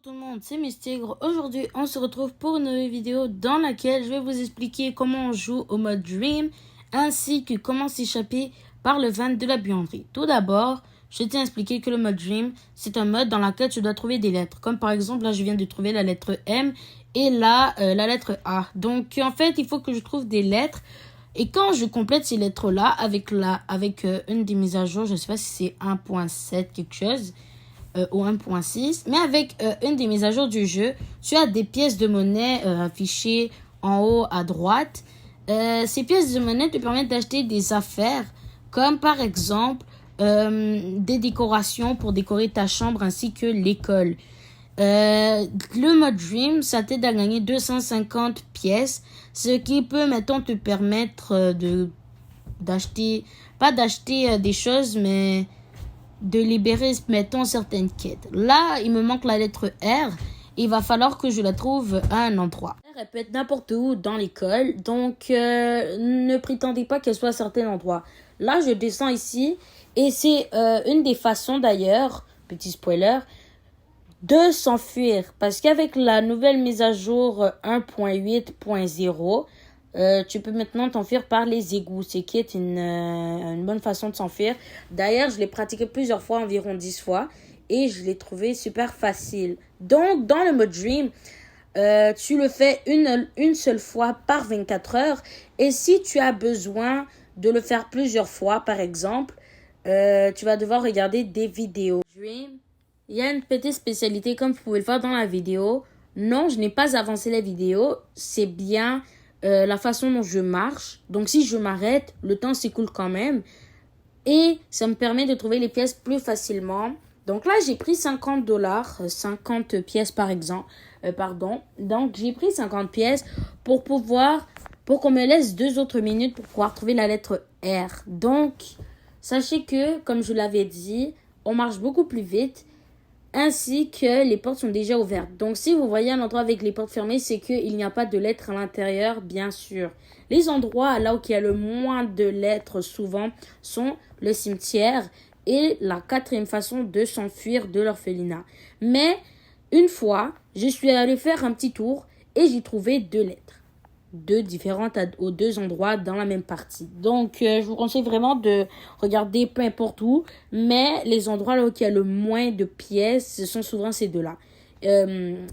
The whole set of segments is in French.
Bonjour tout le monde, c'est Mystigre. Aujourd'hui, on se retrouve pour une nouvelle vidéo dans laquelle je vais vous expliquer comment on joue au mode Dream ainsi que comment s'échapper par le van de la buanderie. Tout d'abord, je tiens à expliquer que le mode Dream, c'est un mode dans lequel tu dois trouver des lettres. Comme par exemple, là, je viens de trouver la lettre M et là, la lettre A. Donc, en fait, il faut que je trouve des lettres. Et quand je complète ces lettres-là avec une des mises à jour, je ne sais pas si c'est 1.7 quelque chose, ou 1.6, mais avec une des mises à jour du jeu, tu as des pièces de monnaie affichées en haut à droite. Ces pièces de monnaie te permettent d'acheter des affaires, comme par exemple des décorations pour décorer ta chambre ainsi que l'école. Le mode Dream, ça t'aide à gagner 250 pièces, ce qui peut, mettons, te permettre pas d'acheter des choses, mais de libérer, mettons, certaines quêtes. Là, il me manque la lettre R. Il va falloir que je la trouve à un endroit. Elle peut être n'importe où dans l'école, donc ne prétendez pas qu'elle soit à certains endroits. Là, je descends ici, et c'est une des façons d'ailleurs, petit spoiler, de s'enfuir. Parce qu'avec la nouvelle mise à jour 1.8.0, tu peux maintenant t'enfuir par les égouts, ce qui est une bonne façon de s'enfuir. D'ailleurs, je l'ai pratiqué plusieurs fois, environ 10 fois, et je l'ai trouvé super facile. Donc, dans le mode Dream, tu le fais une seule fois par 24 heures. Et si tu as besoin de le faire plusieurs fois, par exemple, tu vas devoir regarder des vidéos. Dream, il y a une petite spécialité, comme vous pouvez le voir dans la vidéo. Non, je n'ai pas avancé la vidéo, c'est bien la façon dont je marche. Donc, si je m'arrête, le temps s'écoule quand même. Et ça me permet de trouver les pièces plus facilement. Donc là, j'ai pris 50 $, 50 pièces par exemple. Donc, j'ai pris 50 pièces pour qu'on me laisse 2 autres minutes pour pouvoir trouver la lettre R. Donc, sachez que, comme je l'avais dit, on marche beaucoup plus vite. Ainsi que les portes sont déjà ouvertes. Donc, si vous voyez un endroit avec les portes fermées, c'est qu'il n'y a pas de lettres à l'intérieur, bien sûr. Les endroits là où il y a le moins de lettres, souvent, sont le cimetière et la 4e façon de s'enfuir de l'orphelinat. Mais, une fois, je suis allée faire un petit tour et j'ai trouvé 2 lettres. 2 différentes aux 2 endroits dans la même partie. Donc, je vous conseille vraiment de regarder peu importe où, mais les endroits là où il y a le moins de pièces, ce sont souvent ces 2-là.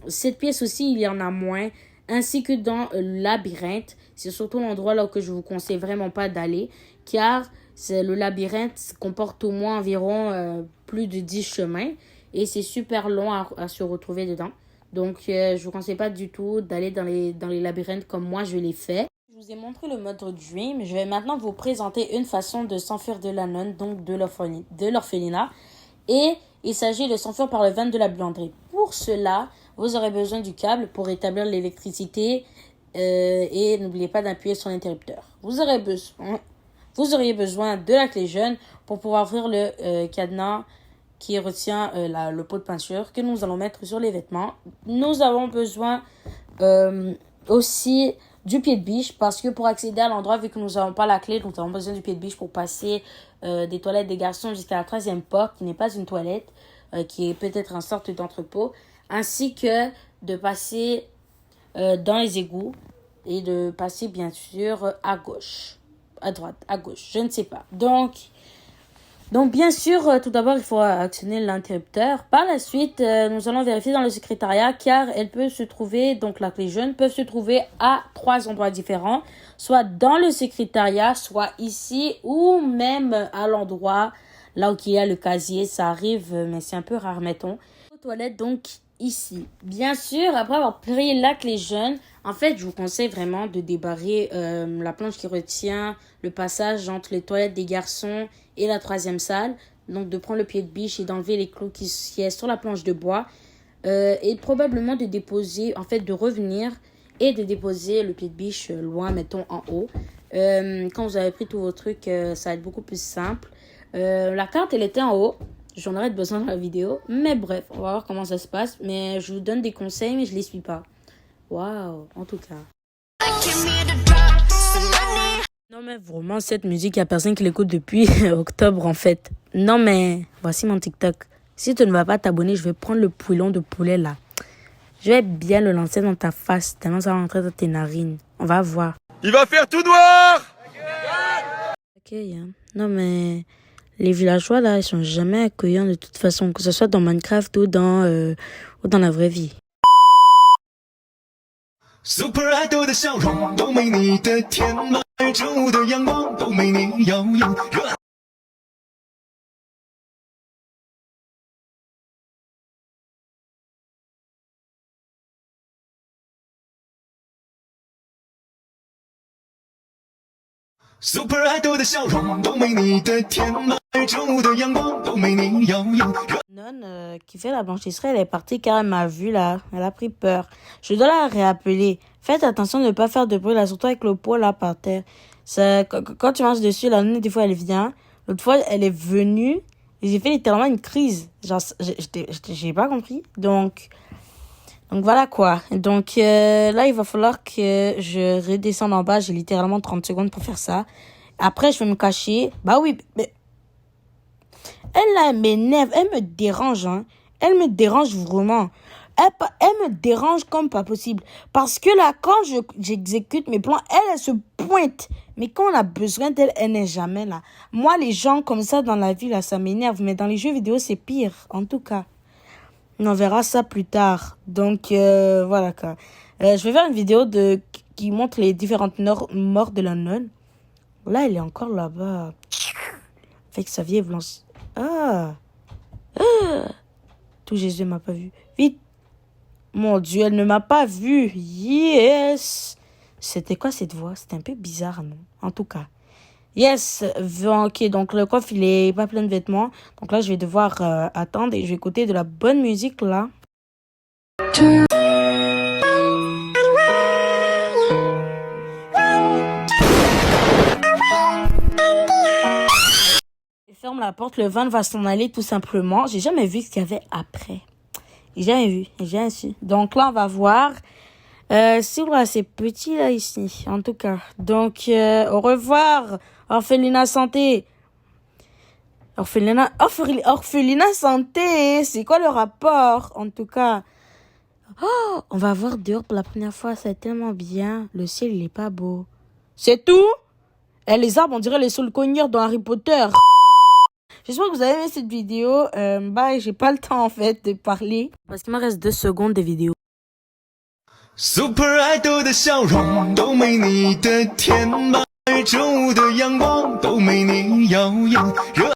Cette pièce aussi, il y en a moins, ainsi que dans le labyrinthe. C'est surtout l'endroit là où je vous conseille vraiment pas d'aller, car le labyrinthe comporte au moins environ plus de 10 chemins, et c'est super long à se retrouver dedans. Donc, je vous conseille pas du tout d'aller dans les labyrinthes comme moi, je l'ai fait. Je vous ai montré le mode Dream. Je vais maintenant vous présenter une façon de s'enfuir de la nonne, donc de l'orphelinat. Et il s'agit de s'enfuir par le van de la buanderie. Pour cela, vous aurez besoin du câble pour établir l'électricité et n'oubliez pas d'appuyer sur l'interrupteur. Vous auriez besoin de la clé jaune pour pouvoir ouvrir le cadenas qui retient le pot de peinture que nous allons mettre sur les vêtements. Nous avons besoin aussi du pied de biche parce que pour accéder à l'endroit, vu que nous n'avons pas la clé, nous avons besoin du pied de biche pour passer des toilettes des garçons jusqu'à la 3e porte, qui n'est pas une toilette, qui est peut-être une sorte d'entrepôt, ainsi que de passer dans les égouts et de passer bien sûr à gauche, à droite, à gauche, je ne sais pas. Donc, bien sûr, tout d'abord, il faut actionner l'interrupteur. Par la suite, nous allons vérifier dans le secrétariat car elle peut se trouver, donc la clé jaune peut se trouver à 3 endroits différents, soit dans le secrétariat, soit ici ou même à l'endroit là où il y a le casier. Ça arrive, mais c'est un peu rare, mettons. Aux toilettes, donc ici. Bien sûr, après avoir pris la clé jaune, en fait, je vous conseille vraiment de débarrer la planche qui retient le passage entre les toilettes des garçons et la 3e salle. Donc, de prendre le pied de biche et d'enlever les clous qui sont sur la planche de bois. Et probablement de revenir et de déposer le pied de biche loin, mettons, en haut. Quand vous avez pris tous vos trucs, ça va être beaucoup plus simple. La carte, elle était en haut. J'en aurais besoin dans la vidéo. Mais bref, on va voir comment ça se passe. Mais je vous donne des conseils, mais je ne les suis pas. Waouh, en tout cas. Non mais vraiment, cette musique, il n'y a personne qui l'écoute depuis octobre en fait. Non mais, voici mon TikTok. Si tu ne vas pas t'abonner, je vais prendre le poulon de poulet là. Je vais bien le lancer dans ta face, tellement ça va rentrer dans tes narines. On va voir. Il va faire tout noir! Ok, hein. Non mais les villageois là, ils sont jamais accueillants de toute façon, que ce soit dans Minecraft ou dans la vraie vie. Super Idol 的笑容都没你的甜，来自我的阳光都没你耀眼。热爱 Super Idol 的笑容都没你的甜，来自我的阳光都没你耀眼。 Non, qui fait la blanchisserie, elle est partie car elle m'a vu là. Elle a pris peur. Je dois la réappeler. Faites attention de ne pas faire de bruit là, surtout avec le pot là par terre. Ça, quand tu marches dessus, la nonne, des fois elle vient. L'autre fois, elle est venue. Et j'ai fait littéralement une crise. Genre, j'ai pas compris. Donc voilà quoi. Donc là, il va falloir que je redescende en bas. J'ai littéralement 30 secondes pour faire ça. Après, je vais me cacher. Bah oui, mais... Elle, là, elle m'énerve, elle me dérange, hein. Elle me dérange vraiment. Elle me dérange comme pas possible. Parce que là, quand j'exécute mes plans, elle se pointe. Mais quand on a besoin d'elle, elle n'est jamais là. Moi, les gens comme ça dans la vie, là, ça m'énerve. Mais dans les jeux vidéo, c'est pire, en tout cas. On verra ça plus tard. Donc, voilà, quoi. Je vais faire une vidéo qui montre les différentes morts de la nonne. Là, elle est encore là-bas. Avec sa vieille blanche. Ah. Tout Jésus m'a pas vu. Vite. Mon Dieu, elle ne m'a pas vu. Yes. C'était quoi cette voix? C'était un peu bizarre, non? En tout cas. Yes. Ok, donc le coffre, il est pas plein de vêtements. Donc là, je vais devoir attendre et je vais écouter de la bonne musique, là. Ferme la porte, le van va s'en aller tout simplement. J'ai jamais vu ce qu'il y avait après. J'ai jamais vu, j'ai jamais su. Donc là, on va voir. C'est assez petit là ici, en tout cas. Donc, au revoir, orphelinat santé. Orphelinat santé, c'est quoi le rapport, en tout cas? Oh, on va voir dehors pour la première fois, c'est tellement bien. Le ciel, il est pas beau. C'est tout? Et les arbres, on dirait les Solcogneurs dans Harry Potter. J'espère que vous avez aimé cette vidéo. Bye, j'ai pas le temps en fait de parler. Parce qu'il me reste 2 secondes de vidéo. Super Idol 的笑容都没你的甜，来自我的阳光都没你耀眼。热